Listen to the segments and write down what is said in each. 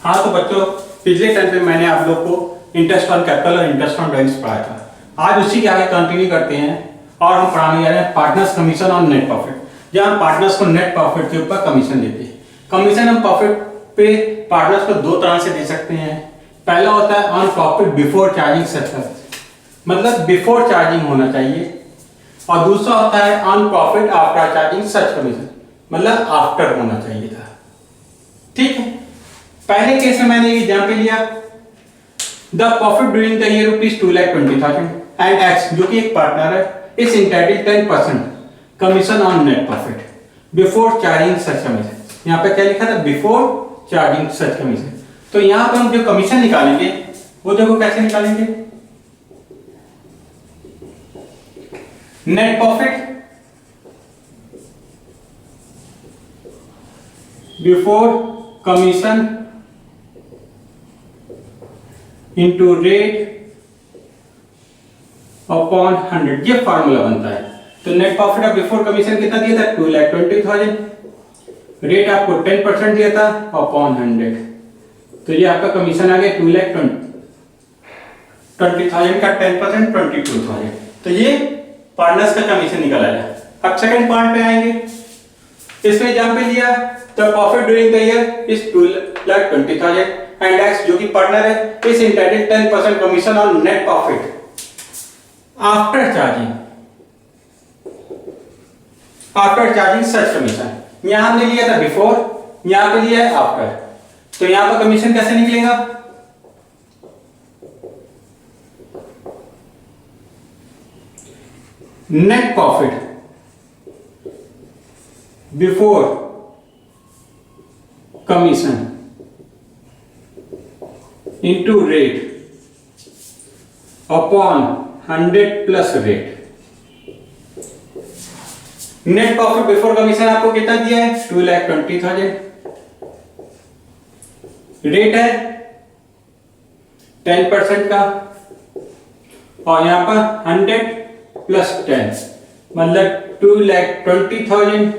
हाँ तो बच्चों, पिछले टाइम पे मैंने आप लोग को इंटरेस्ट ऑन कैपिटल और इंटरेस्ट ऑन ड्राइंग्स पढ़ाया था। आज उसी के आगे कंटिन्यू करते हैं और हम पढ़ाने जा रहे हैं partners commission on net profit, जहाँ हम पार्टनर्स को नेट प्रॉफिट के ऊपर कमीशन देते हैं। कमीशन हम प्रॉफिट पे पार्टनर्स को दो तरह से दे सकते हैं। पहला होता है ऑन प्रॉफिट बिफोर चार्जिंग सच, मतलब बिफोर चार्जिंग होना चाहिए, और दूसरा होता है on profit after charging such commission, मतलब आफ्टर होना चाहिए था। ठीक है, पहले केस में मैंने एग्जाम्पल लिया, the profit during the year ₹2,20,000 and x जो कि एक पार्टनर है is entitled 10% commission on net profit before charging such commission. यहाँ पे क्या लिखा था? बिफोर चार्जिंग सच कमीशन। तो यहाँ पे हम जो कमीशन निकालेंगे वो देखो कैसे निकालेंगे। Net profit before commission into rate upon 100, ये फार्मूला बनता है। तो net profit of before commission कितना दिया था? 2,20,000। रेट आपको 10% दिया था अपॉन 100, तो ये आपका कमीशन आ गया 2,20,000 का 10% 22,000। तो ये पार्टनर्स का कमीशन निकल आया। अब सेकंड पार्ट पे आएंगे। इसमें एग्जांपल लिया, the profit during the year is 2,20,000 and x जो कि पार्टनर है is entitled 10% commission on net profit after charging such commission. यहां हमने लिया था बिफोर, यहां पे लिया है आफ्टर, तो यहां पर कमीशन कैसे निकलेगा? Net profit before commission into rate upon 100 plus rate. Net profit before commission आपको कितना दिया है? 2,20,000। रेट है 10% का, और यहां पर 100 प्लस 10 मतलब 2,20,000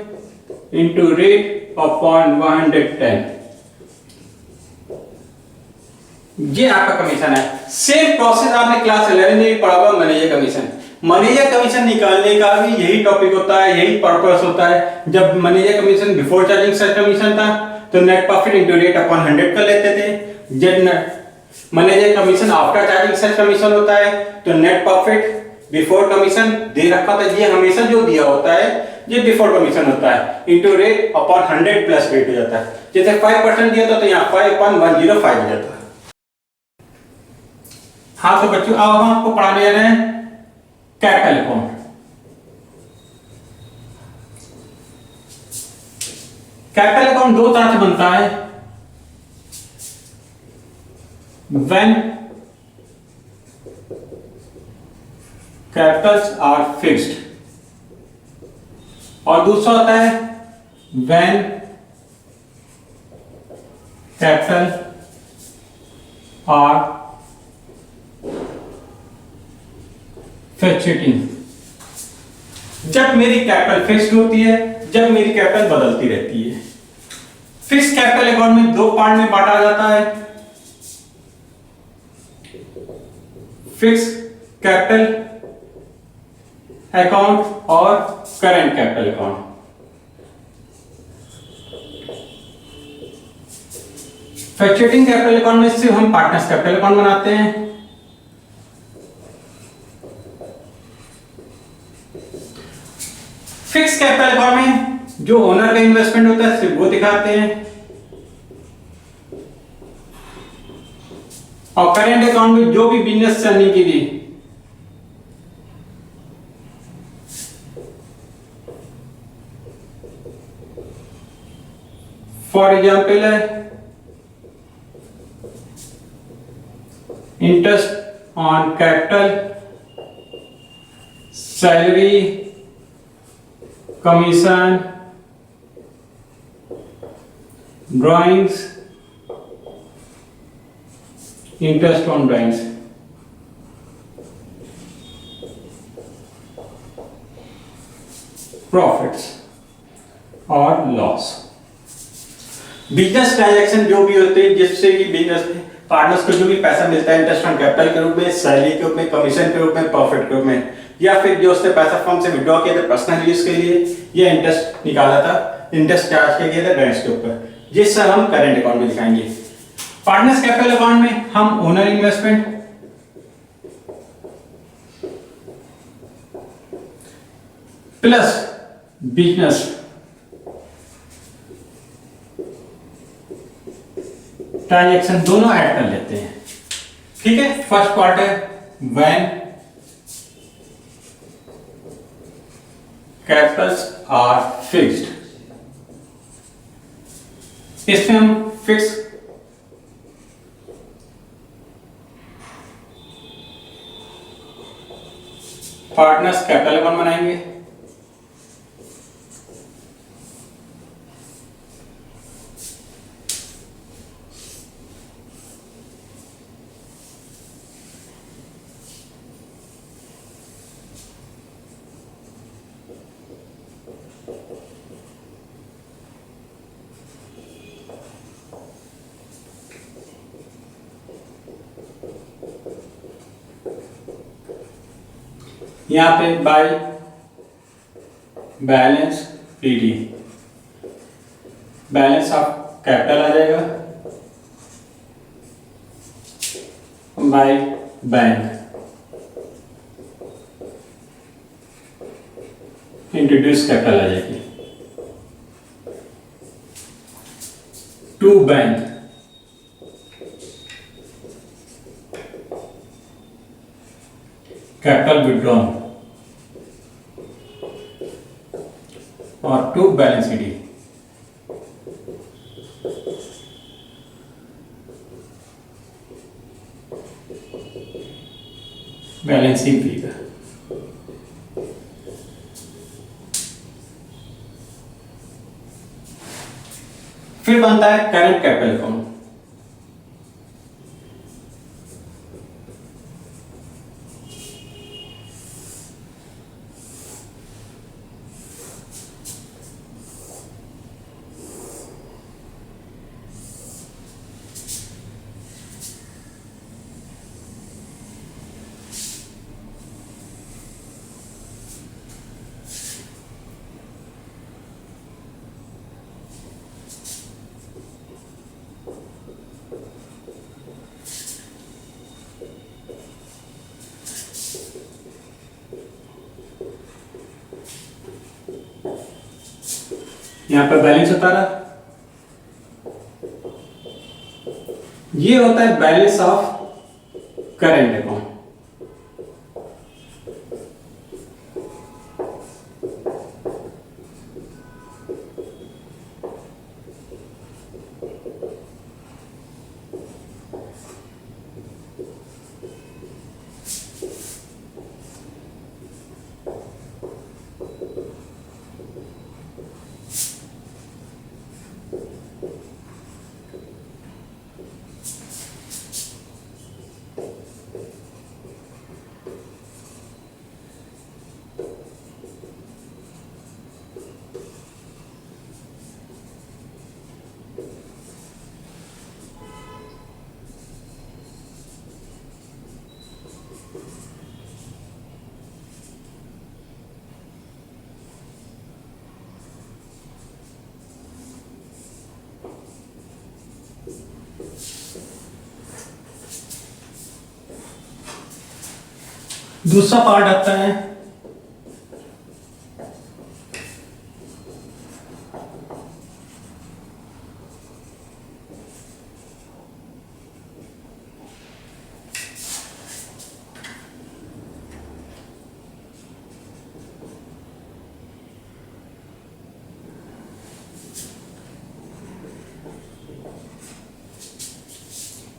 इंटू रेट अपॉन 110, ये आपका कमीशन है। सेम प्रोसेस आपने क्लास 11 में भी पढ़ा हुआ मैनेजर कमीशन। मैनेजर कमीशन निकालने का भी यही टॉपिक होता है, यही पर्पस होता है। जब मैनेजर कमीशन बिफोर चार्जिंग सच कमीशन था तो net profit into rate upon 100 कर लेते थे। जब मैनेजर कमीशन आफ्टर चार्जिंग सच कमीशन होता है तो नेट प्रॉफिट बिफोर कमीशन दे रखा था, ये हमेशा जो दिया होता है ये बिफोर कमीशन होता है, into rate upon 100 plus rate हो जाता है। जैसे 5% दिया था तो यहाँ 5/105 हो जाता है। हाँ तो बच्चों, अब हम आपको पढ़ाने जा रहे हैं कैपिटल अकाउंट। कैपिटल अकाउंट दो तरह से बनता है, व्हेन कैपिटल्स आर फिक्स्ड, और दूसरा होता है व्हेन कैपिटल आर फ्लक्चुएटिंग। जब मेरी कैपिटल फिक्स्ड होती है, जब मेरी कैपिटल बदलती रहती है। फिक्स कैपिटल अकाउंट में दो पार्ट में बांटा जाता है, फिक्स कैपिटल अकाउंट और current capital account. Fluctuating capital account में से हम पार्टनर्स कैपिटल अकाउंट बनाते हैं। फिक्स कैपिटल अकाउंट में जो ओनर का इन्वेस्टमेंट होता है सिर्फ वो दिखाते हैं, और करेंट अकाउंट में जो भी बिजनेस चलने के लिए फॉर एग्जाम्पल है interest on capital, salary, commission, drawings, interest on drawings. Profits और लॉस। बिजनेस ट्रांजैक्शन जो भी होते हैं जिससे कि बिजनेस पार्टनर्स को जो भी पैसा मिलता है इंटरेस्ट ऑन कैपिटल के रूप में, सैलरी के रूप में, कमीशन के रूप में, प्रॉफिट के रूप में, या फिर जो उसने पैसा फर्म से विड्रॉ किया था पर्सनल यूज के लिए, या इंटरेस्ट निकाला था, इंटरेस्ट चार्ज किया गया था ग्रांट्स के ऊपर, जिस सर हम करंट अकाउंट में दिखाएंगे। पार्टनर्स कैपिटल अकाउंट में हम owner investment plus business transaction दोनों ऐड कर लेते हैं। ठीक है, फर्स्ट पार्ट है व्हेन कैपिटल्स आर फिक्स्ड। इसमें हम फिक्स पार्टनर्स कैपिटल अकाउंट बनाएंगे। यहां पे by balance B D, balance of capital आ जाएगा, बाय बैंक इंट्रोड्यूस कैपिटल आ जाएगी, टू बैंक कैपिटल विड्रॉन और to balance C D. Balancing figure. फिर बनता है करंट कैपिटल अकाउंट। यहां पर बैलेंस उतारा, ये होता है बैलेंस ऑफ करंट अकाउंट। दूसरा पार्ट आता है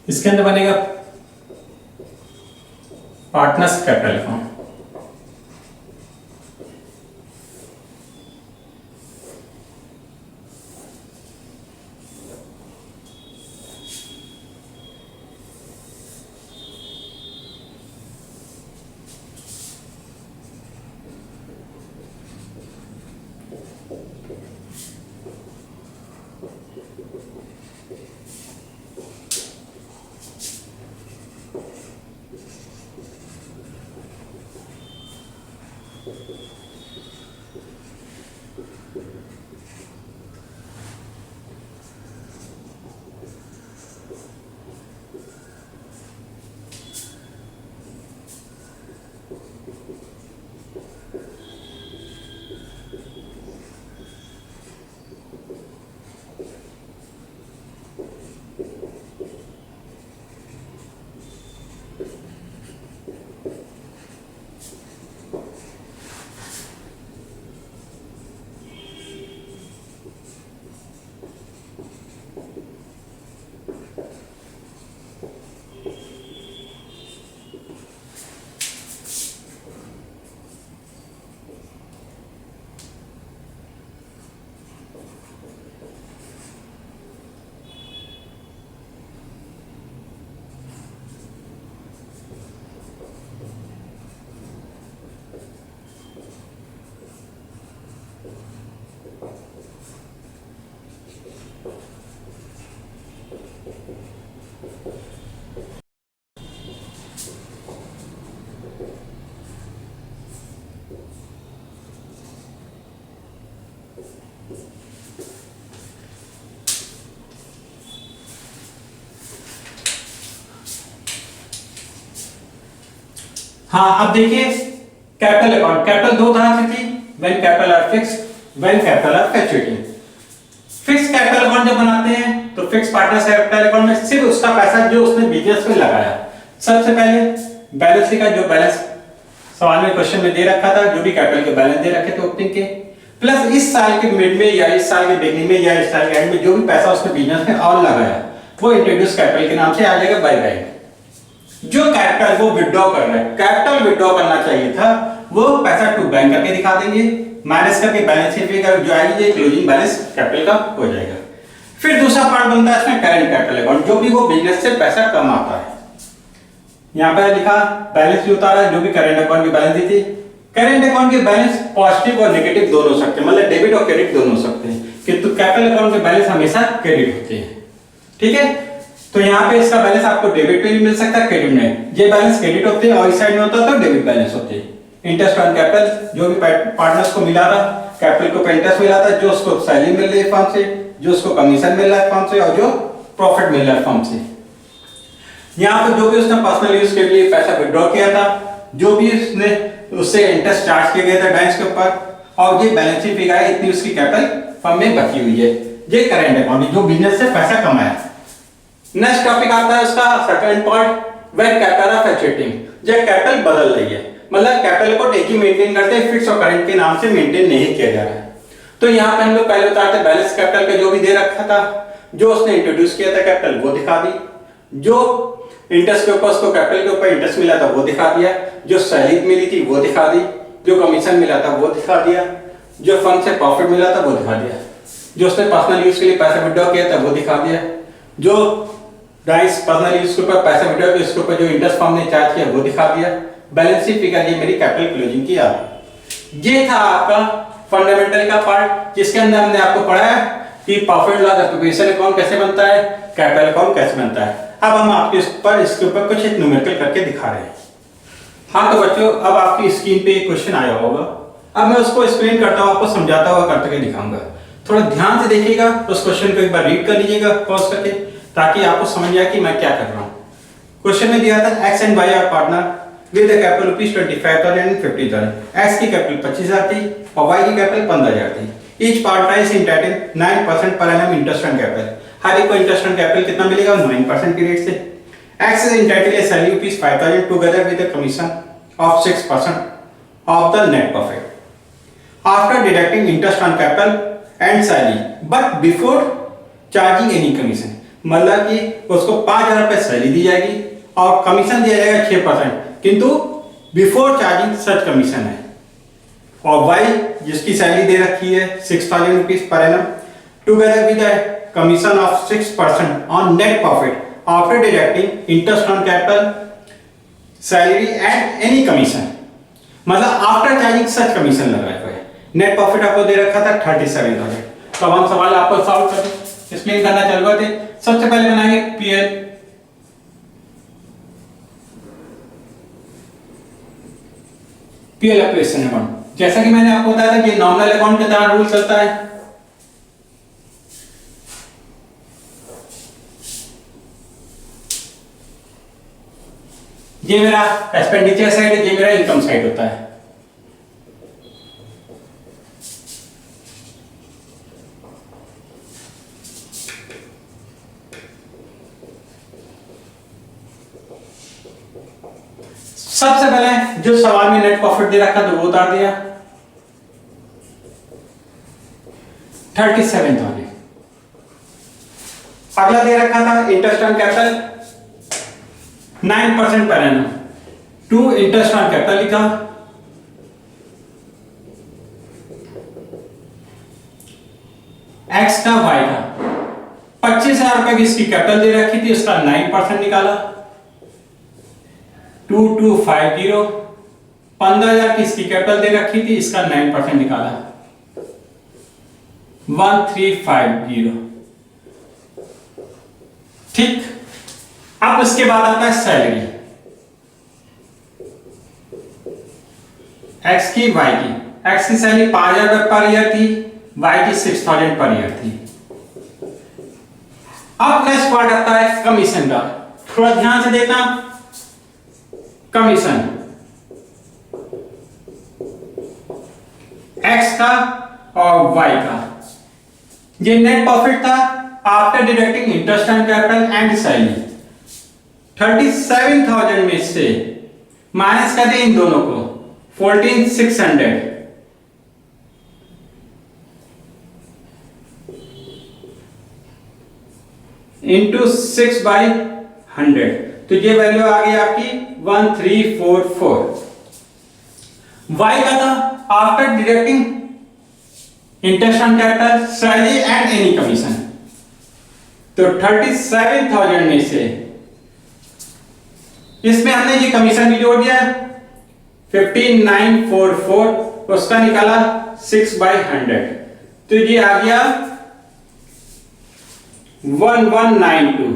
इसके अंदर बनेगा पार्टनर्स कैपिटल अकाउंट। हाँ, अब देखिए कैपिटल अकाउंट, कैपिटल दो तरह से थी, when capital R fixed, when capital R fluctuating. Fix capital account जब बनाते हैं तो फिक्स पार्टनर्स कैपिटल अकाउंट में सिर्फ उसका पैसा जो उसने बिजनेस में लगाया। सबसे पहले बैलेंस लिखा, जो बैलेंस सवाल में क्वेश्चन में दे रखा था, जो भी कैपिटल के बैलेंस दे रखे थे ओपनिंग के, प्लस इस साल के मिड में या इस साल के बिगनिंग में या इस साल के एंड में जो भी पैसा उसने बिजनेस में और लगाया वो इंट्रोड्यूस कैपिटल के नाम से आ जाएगा बाय बाय। जो कैपिटल वो विड्रॉ कर रहा है, कैपिटल विड्रॉ करना चाहिए था, वो पैसा टू बैंक करके दिखा देंगे, माइनस करके बैलेंस शीट में जो आएगी ये क्लोजिंग बैलेंस कैपिटल का हो जाएगा। फिर दूसरा पार्ट बनता है इसमें करंट कैपिटल अकाउंट, जो भी वो बिजनेस से पैसा कमाता है। यहाँ पे लिखा बैलेंस भी उतारा, जो भी करंट अकाउंट की बैलेंस दी थी। करंट अकाउंट के बैलेंस पॉजिटिव और नेगेटिव दोनों हो सकते हैं, मतलब डेबिट और क्रेडिट दोनों हो सकते हैं, किंतु कैपिटल अकाउंट के बैलेंस हमेशा क्रेडिट होते हैं। ठीक है, तो यहाँ पे इसका बैलेंस आपको डेबिट पे भी मिल सकता है, क्रेडिट में। ये बैलेंस क्रेडिट होते हैं और इस साइड में होता है तो डेबिट बैलेंस होते हैं। इंटरेस्ट ऑन कैपिटल, जो भी पार्टनर्स को मिला था, कैपिटल को इंटरेस्ट मिला था, जो उसको सैलरी मिल रही है फर्म से, जो उसको कमीशन मिल रहा है फर्म से और जो प्रॉफिट मिल रहा है फर्म से। यहाँ पे जो भी उसने पर्सनल यूज के लिए पैसा विड्रॉ किया था, जो भी उसने उससे इंटरेस्ट चार्ज किया गया था बैंक के ऊपर, और ये बैलेंस शीट फिगर है, इतनी उसकी कैपिटल फर्म में बची हुई है। ये करंट अकाउंट जो बिजनेस से पैसा कमाया। नेक्स्ट टॉपिक आता है उसका second part, when capital R fluctuating. ये कैपिटल बदल रही है, मतलब कैपिटल को एक ही मेंटेन करते हैं, फिक्स और करंट के नाम से मेंटेन नहीं किया जा रहा है। तो यहाँ पे हम लोग पहले उतारते बैलेंस कैपिटल का जो भी दे रखा था, जो उसने इंट्रोड्यूस किया था कैपिटल वो दिखा दी, जो इंटरेस्ट के ऊपर उसको कैपिटल के ऊपर इंटरेस्ट मिला था वो दिखा दिया, जो सैलरी मिली थी वो दिखा दी, जो कमीशन मिला था वो दिखा दिया, जो फंड से प्रॉफिट मिला था वो दिखा दिया, जो उसने पर्सनल यूज के लिए पैसा विड्रॉ किया था वो दिखा दिया, जो राइस पर्सनल यूज के ऊपर पैसा विड्रॉ किया उसके ऊपर जो इंटरेस्ट फर्म ने चार्ज किया वो दिखा दिया। बैलेंस शीट फिगर ये मेरी कैपिटल क्लोजिंग की आ। ये था आपका फंडामेंटल का पार्ट, जिसके अंदर हमने आपको पढ़ाया कि प्रॉफिट लॉस एप्लीकेशन अकाउंट कैसे बनता है, कैपिटल अकाउंट कैसे बनता है। अब हम आपके इसके ऊपर कुछ एक न्यूमेरिकल करके दिखा रहे हैं। हाँ तो बच्चों, अब आपकी स्क्रीन पे एक क्वेश्चन आया होगा, अब मैं उसको एक्सप्लेन करता हूँ, आपको समझाता हुआ करके दिखाऊंगा। थोड़ा ध्यान से देखिएगा, उस क्वेश्चन को एक बार रीड कर लीजिएगा पॉज करके, ताकि आपको समझ जाए कि मैं क्या कर रहा हूँ। क्वेश्चन में दिया था X and Y are partners with the capital ₹25,000 and 50,000। X की कैपिटल 25,000 थी और वाई की कैपिटल 15,000 थी। ईच पार्टनर इज एंटाइटल्ड 9% पर एनम इंटरेस्ट ऑन कैपिटल। हर एक को इंटरेस्ट ऑन कैपिटल कितना मिलेगा? 9% की रेट से। X is entitled A salary ₹5,000 together with the commission of 6% of the net profit after deducting interest on capital and salary but before charging any commission। मतलब कि उसको 5,000 रुपए सैलरी दी जाएगी और कमीशन दिया जाएगा 6%, किंतु बिफोर चार्जिंग सच कमीशन है। और वाई जिसकी सैलरी दे रखी है ₹6,000 per annum together with commission of 6% on net profit after deducting interest on capital salary and any commission, मतलब आफ्टर चार्जिंग सच कमीशन लग रहा है। नेट प्रॉफिट आपको दे रखा था 37,000। तो हम सवाल आपको सॉल्व कर एक्सप्लेन करना चालू करते। सबसे पहले बनाएंगे पीएल एप्लीकेशन अकाउंट। जैसा कि मैंने आपको बताया था कि नॉमिनल अकाउंट के तरह रूल चलता है। ये मेरा एक्सपेंडिचर साइड है, ये मेरा इनकम साइड होता है। सबसे पहले जो सवाल में नेट प्रॉफिट दे रखा तो वो उतार दिया 37,000। अगला दे रखा था इंटरेस्ट ऑन कैपिटल 9% पर annum to interest on capital लिखा। एक्स का वाई का 25,000 रुपए की इसकी कैपिटल दे रखी थी, उसका 9% निकाला 2250। 15,000 की इसकी कैपिटल दे रखी थी, इसका 9% निकाला 1350। ठीक, अब उसके बाद आता है सैलरी एक्स की वाई की। एक्स की सैलरी 5,000 रुपए पर ईयर थी, वाई की 6000 पर ईयर थी। अब नेक्स्ट पार्ट आता है कमीशन का। थोड़ा ध्यान से देखना, कमीशन एक्स का और वाई का। ये नेट प्रॉफिट था after deducting interest and capital and salary. 37,000 में से माइनस कर दे इन दोनों को 14,600 इंटू 6/100, तो ये वैल्यू आ गई आपकी 1344। वाई का था after deducting interest on capital, salary and any commission. तो 37,000 में से इसमें हमने ये कमीशन भी जोड़ दिया 15,944, उसका निकाला 6/100, तो ये आ गया 1192।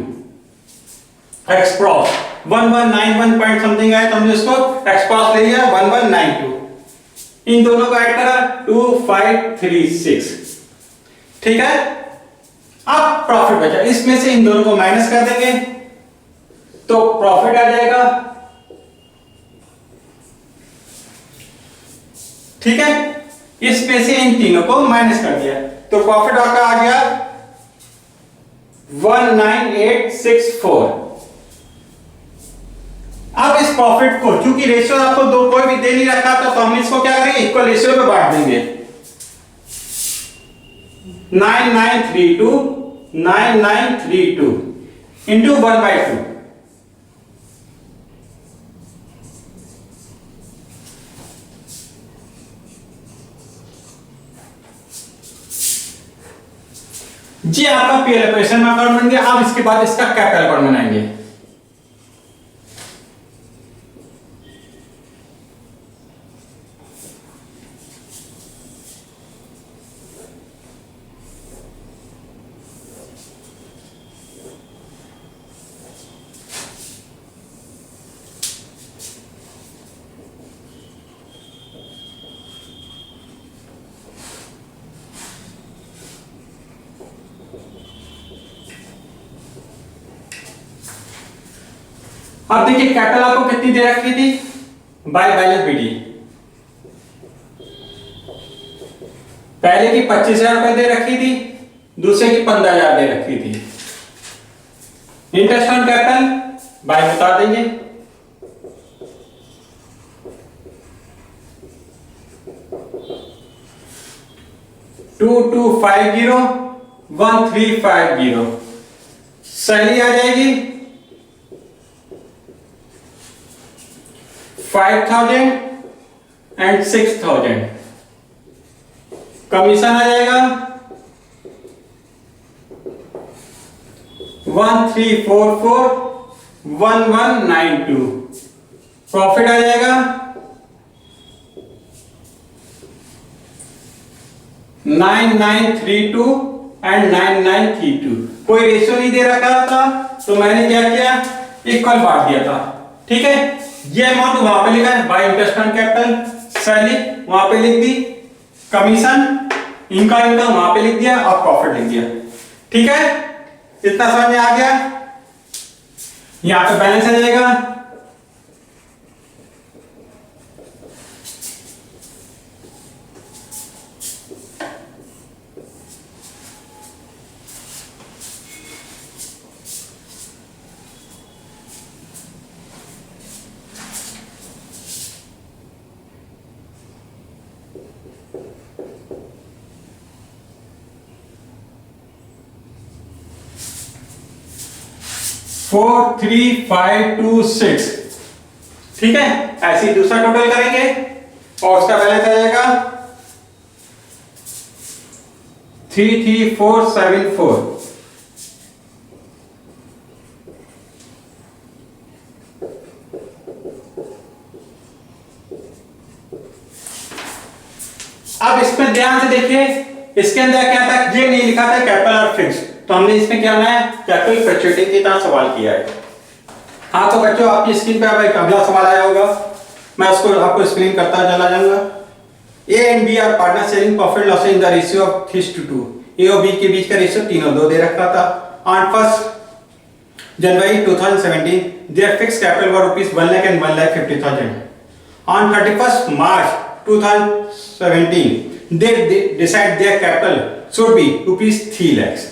एक्सप्रॉस 1191 पॉइंट समथिंग आया, तो हमने इसको एक्सप्रॉस ले लिया 1192। इन दोनों का ऐड करा 2536। ठीक है, अब प्रॉफिट बचा, इसमें से इन दोनों को माइनस कर देंगे तो प्रॉफिट आ जाएगा। ठीक है, इसमें से इन तीनों को माइनस कर दिया तो प्रॉफिट आपका आ गया 19864। अब इस प्रॉफिट को, चूंकि रेशियो आपको दो कोई भी दे नहीं रखा था, तो हम इसको क्या करेंगे, इक्वल रेशियो में बांट देंगे। 9932 इंटू 1/2। जी आपका पीएल ऑपरेशन में अकाउंट बन गया। अब इसके बाद इसका कैपिटल अकाउंट बनाएंगे। अब देखिए कैपिटल आपको कितनी दे रखी थी, बाय बैलेंस बीटी। पहले की 25,000 रुपए दे रखी थी, दूसरे की 15,000 दे रखी थी। इंटरेस्ट ऑन कैपिटल बाय बता देंगे, $2250 1350। सैलरी आ जाएगी 5,000 एंड 6,000। कमीशन आ जाएगा 1344 1192। प्रॉफिट आ जाएगा 9932 एंड 9932। कोई रेशियो नहीं दे रखा था, तो मैंने क्या किया, इक्वल बांट दिया था। ठीक है, ये अमाउंट वहां पे लिखा है bye interest on capital, salary वहां पे लिख दी, कमीशन इनका वहां पे लिख दिया और प्रॉफिट लिख दिया। ठीक है, इतना समझ में आ गया। यहां पे बैलेंस आ जाएगा 43526। ठीक है, ऐसे ही दूसरा टोटल करेंगे और उसका बैलेंस आ जाएगा 33474। अब इसमें ध्यान से देखिए, इसके अंदर क्या था, ये नहीं लिखा था कैपिटल और फिक्स, तो हमने इसमें क्या बनाया, कैपिटल फ्लक्चुएटिंग की तरह सवाल किया है। हाँ तो बच्चों, आपकी स्क्रीन पे अब एक अगला सवाल आया होगा, मैं उसको आपको एक्सप्लेन करता चला जाऊंगा। A and B are partners sharing profit loss in the ratio of 3:2। A और बी के बीच का रेशियो 3:2 दे रखा था। On 1 January 2017 there fix capital were ₹1 lakh and 1,50,000। On 31 March 2017 they decide their capital should be ₹3 lakhs।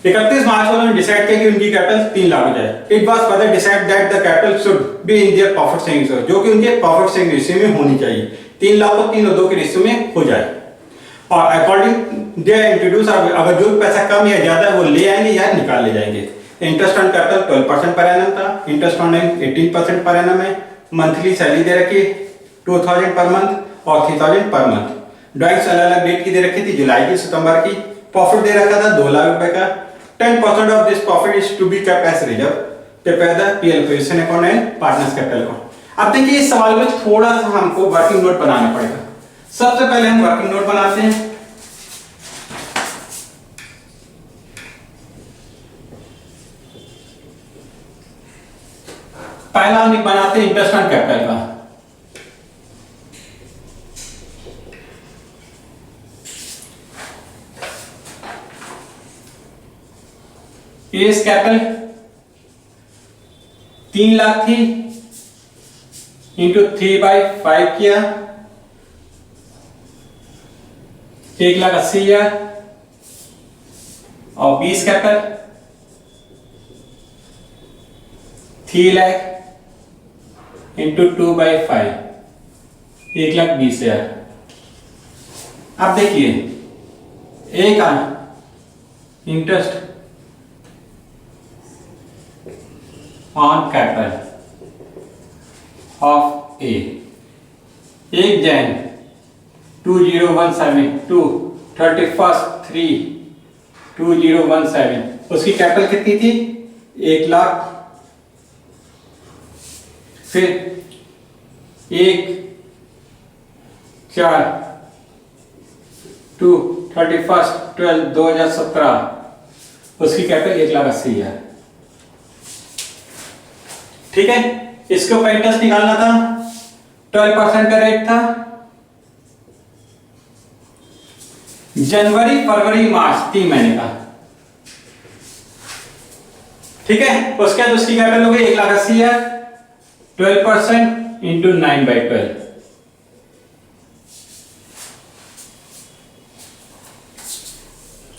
31 मार्च को उन्होंने decide किया कि उनकी कैपिटल 3 लाख हो जाए। It was further decide that the capital should be in their profit sharing ratio, जो कि उनके प्रॉफिट शेयरिंग रेशियो में होनी चाहिए। 3 लाख को 3:2 के रेशियो में हो जाए। और अकॉर्डिंग दे इंट्रोड्यूस, अगर जो पैसा कम या ज्यादा वो ले आएंगे या निकाल ले जाएंगे। Interest on capital 12% per annum था, इंटरेस्ट ऑन 18% पर एनम है। मंथली सैलरी दे रखी 2000 पर मंथ और 3000 पर मंथ। ड्राइंग्स अलग अलग डेट की दे रखी थी, जुलाई की, सितंबर की। प्रॉफिट दे रखा था 2 लाख रुपए का। 10% of this profit is to be kept as reserve prepare the PL position account and partners capital account. अब देखिए इस सवाल में थोड़ा सा हमको वर्किंग नोट बनाना पड़ेगा। सबसे पहले हम वर्किंग नोट बनाते हैं। पहला हम बनाते हैं इंटरेस्ट ऑन कैपिटल का। एस कैपिटल 3 लाख थी, इंटू 3/5 किया, 1,80,000। और 20 कैपिटल 3 लाख इंटू 2/5, 1,20,000। अब देखिए एक interest on capital of A 1 Jan 2017 to 31/3/2017 उसकी कैपिटल कितनी थी? 1 लाख। फिर 1/4 टू 31/12/2017 उसकी कैपिटल 1,80,000। ठीक है, इसके ऊपर इंटरेस्ट निकालना था। 12% का रेट था। जनवरी, फरवरी, मार्च 3 महीने का। ठीक है, उसके बाद उसकी कैपिटल हो गई 1,80,000। 12% इंटू 9/12,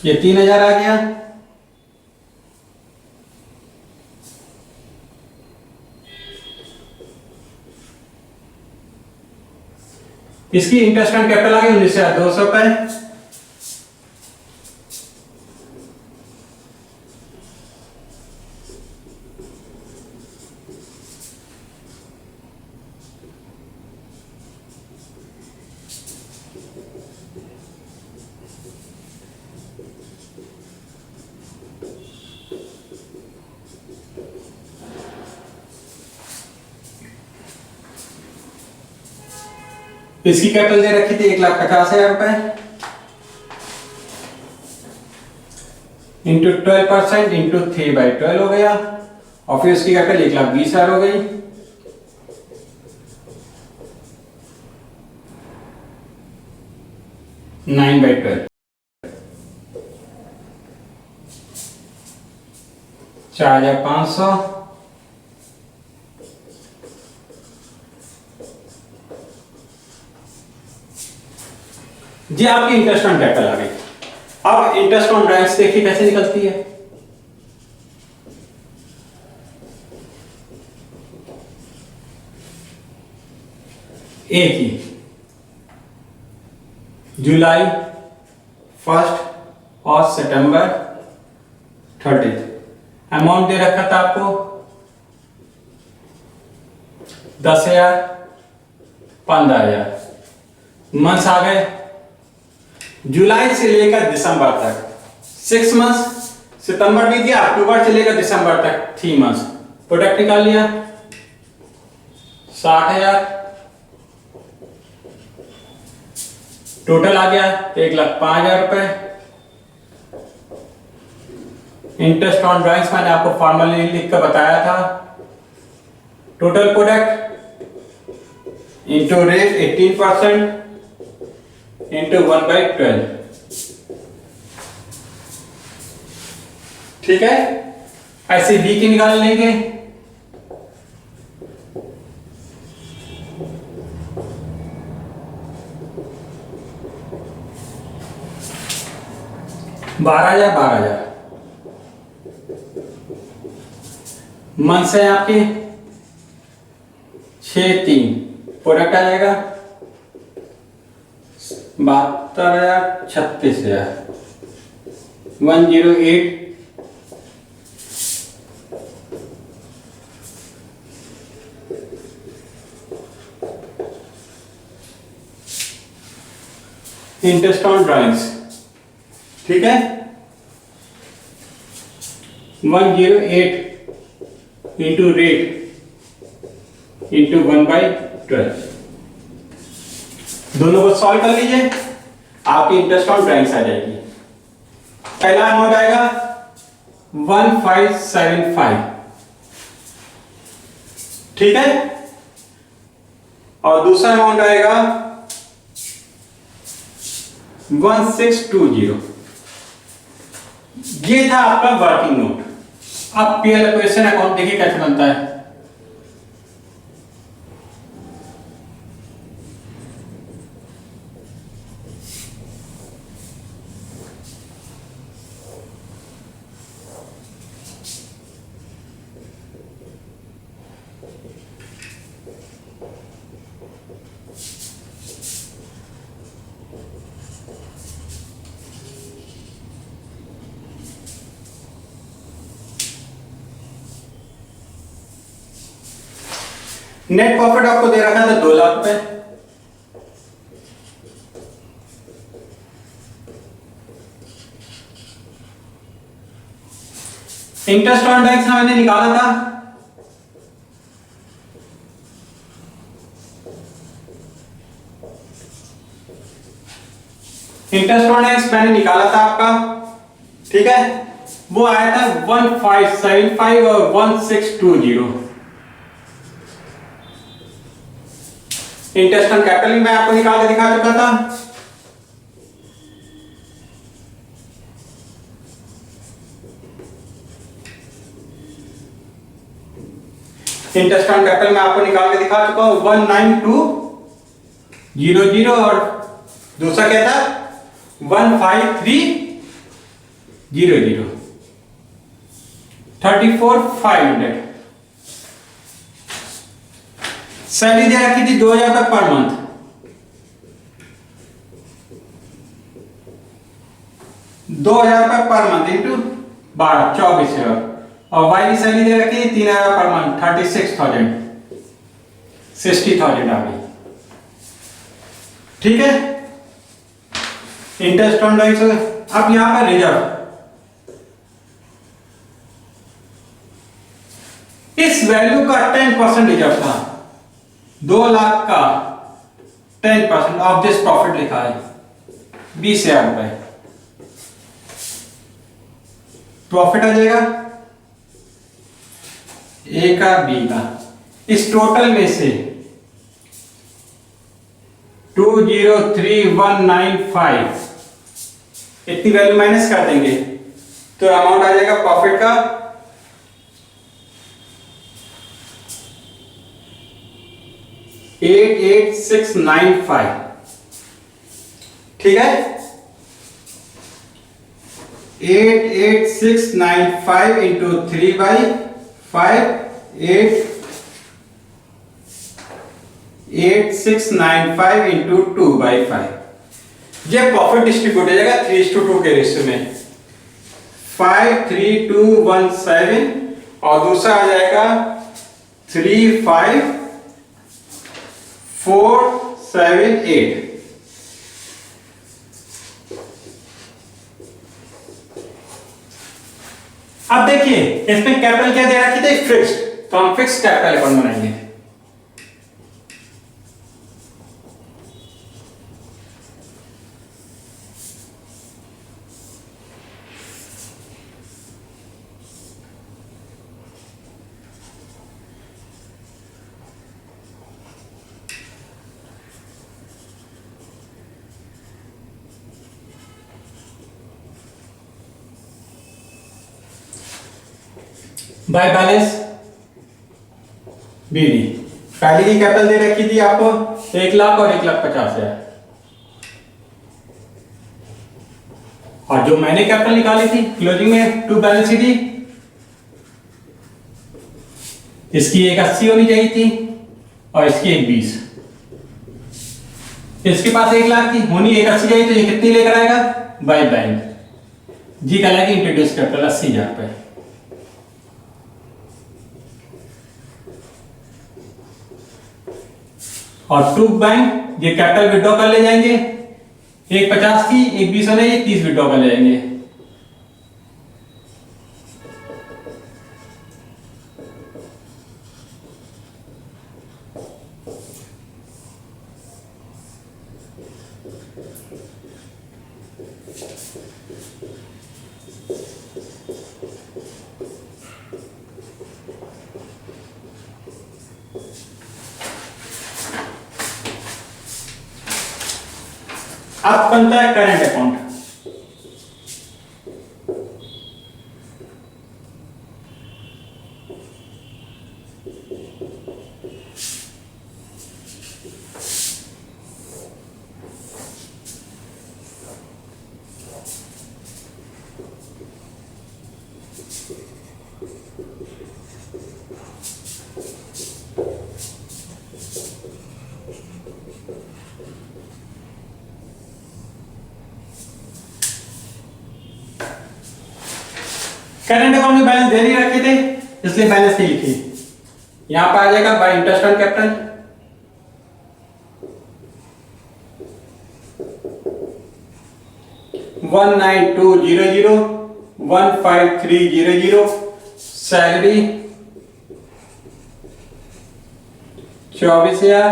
ये 3,000 आ गया। इसकी इंटरेस्ट ऑन कैपिटल आ गई 19,200 रुपए। इसकी कैपिटल दे रखी थी 1,50,000 रुपए, इंटू 12% इंटू 3/12 हो गया। और फिर उसकी कैपिटल 1,20,000 हो गई। Nine by 12, 4,500। जी आपकी इंटरेस्ट ऑन कैपिटल आ गई। अब इंटरेस्ट ऑन ड्राइव्स देखिए कैसे निकलती है। ए की जुलाई 1 और सितंबर 30 अमाउंट दे रखा था आपको 10,000, 15,000। मंथ्स आ गए जुलाई से लेकर दिसंबर तक 6 मंथ्स, सितंबर भी दिया, अक्टूबर से लेकर दिसंबर तक 3 मंथ्स। प्रोडक्ट निकाल लिया 60,000, टोटल आ गया 1,05,000 रुपए। इंटरेस्ट ऑन ड्राइंग्स मैंने आपको फॉर्मली लिख कर बताया था। Total product into rate 18% into 1/12। ठीक है, ऐसे बी की निकाल लेंगे। बारह हजार मंथ्स है आपके 6-3, प्रोडक्ट आ जाएगा 72,000 36,000 108 इंटरेस्ट ऑन ड्राइंग्स। ठीक है, 108 इंटू रेट इंटू 1/12। दोनों को सॉल्व कर लीजिए, आपकी इंटरेस्ट ऑन ड्राइंग्स आ जाएगी। पहला अमाउंट आएगा 1575। ठीक है, और दूसरा अमाउंट आएगा 1620। ये था आपका वर्किंग नोट। अब पी एल क्वेश्चन अकाउंट देखिए कैसे बनता है। नेट प्रॉफिट आपको दे रखा था 2 लाख रुपए। इंटरेस्ट ऑन ड्राइंग्स मैंने निकाला था आपका। ठीक है, वो आया था 1575 और 1620। इंटरेस्ट ऑन कैपिटल मैं आपको निकाल के दिखा चुका था। इंटरेस्ट ऑन कैपिटल मैं आपको निकाल के दिखा चुका हूं 19200, और दूसरा क्या था 15300, 34,500। सैलरी दे रखी थी 2,000 रुपये पर मंथ। इंटू 12 24,000, और वाई की सैलरी दे रखी थी 3,000 पर मंथ 36,000 60,000 आ गई। ठीक है, इंटरेस्ट ऑन ड्राइंग्स। अब यहां पर रिजर्व, इस वैल्यू का 10% रिजर्व था। 2 लाख का 10% ऑफ दिस प्रॉफिट लिखा है 20,000 रुपए। प्रॉफिट आ जाएगा ए का बी का। इस टोटल में से 203,195 इतनी वैल्यू माइनस कर देंगे तो अमाउंट आ जाएगा प्रॉफिट का 88,695। ठीक है, 88,695 इंटू 3/5 88,695 इंटू 2/5। ये प्रॉफिट डिस्ट्रीब्यूट हो जाएगा 3:2 के रेशियो में 53217, और दूसरा आ जाएगा 35,478। अब देखिए इसमें कैपिटल क्या दे रखी थी फिक्स्ड, तो हम फिक्स्ड कैपिटल अकाउंट बनाएंगे। By balance BD। पहले की कैपिटल दे रखी थी आपको 1,00,000 और 1,50,000, और जो मैंने कैपिटल निकाली थी क्लोजिंग में टू बैलेंस शीट थी, इसकी 1,80 होनी चाहिए थी और इसकी 1,20। इसके पास 1,00,000 की होनी 1,80 चाहिए, तो ये कितनी लेकर आएगा बाय बैंक, जी कहलाएगी इंट्रोड्यूस कैपिटल 80,000 पे। और टू बैंक ये कैपिटल विड्रॉ कर ले जाएंगे, 1,50 की 1,20 होने, ये 30 विड्रॉ कर ले जाएंगे। अब बनता है करंट अकाउंट। करंट अकाउंट में बैलेंस दे नहीं रखे थे, इसलिए बैलेंस नहीं लिखी। यहां पर आ जाएगा bye interest on capital, $19200 $15300, salary 24,000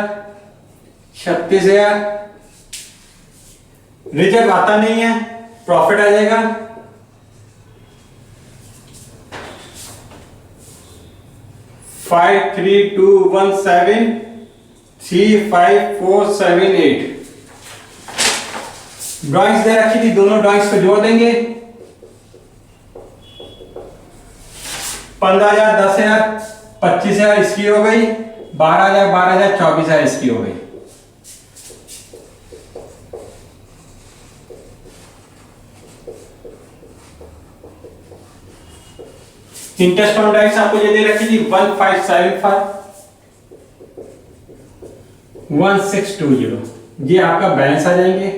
36,000, reserve आता नहीं है, प्रॉफिट आ जाएगा 53217 35478। ड्राइंग्स दे रखी थी, दोनों ड्राइंग्स को जोड़ देंगे, 15,000 10,000 25,000 इसकी हो गई, 12,000 12,000 24,000 इसकी हो गई। इंटरेस्ट ऑन ड्राइंग्स आपको ये दे रखी थी 1575 1620, ये आपका बैलेंस आ जाएंगे।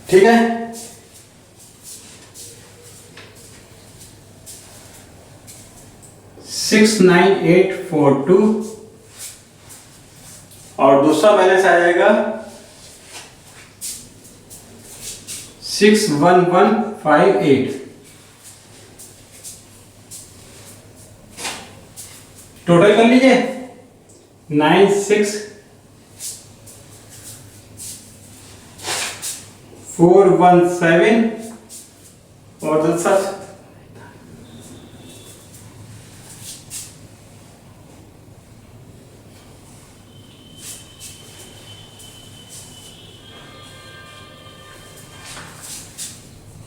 ठीक है, $69842, और दूसरा बैलेंस आ जाएगा 61158। टोटल कर लीजिए 96,417 और दूसरा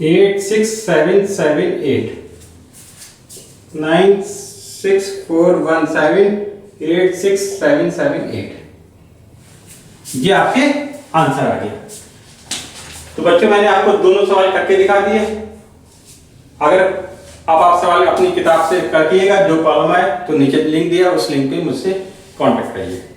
86778 96,417 86778, ये आपके आंसर आ गया। तो बच्चों मैंने आपको दोनों सवाल करके दिखा दिए। अगर अब आप सवाल अपनी किताब से करिएगा, जो प्रॉब्लम है तो नीचे लिंक दिया, उस लिंक पे मुझसे कांटेक्ट करिए।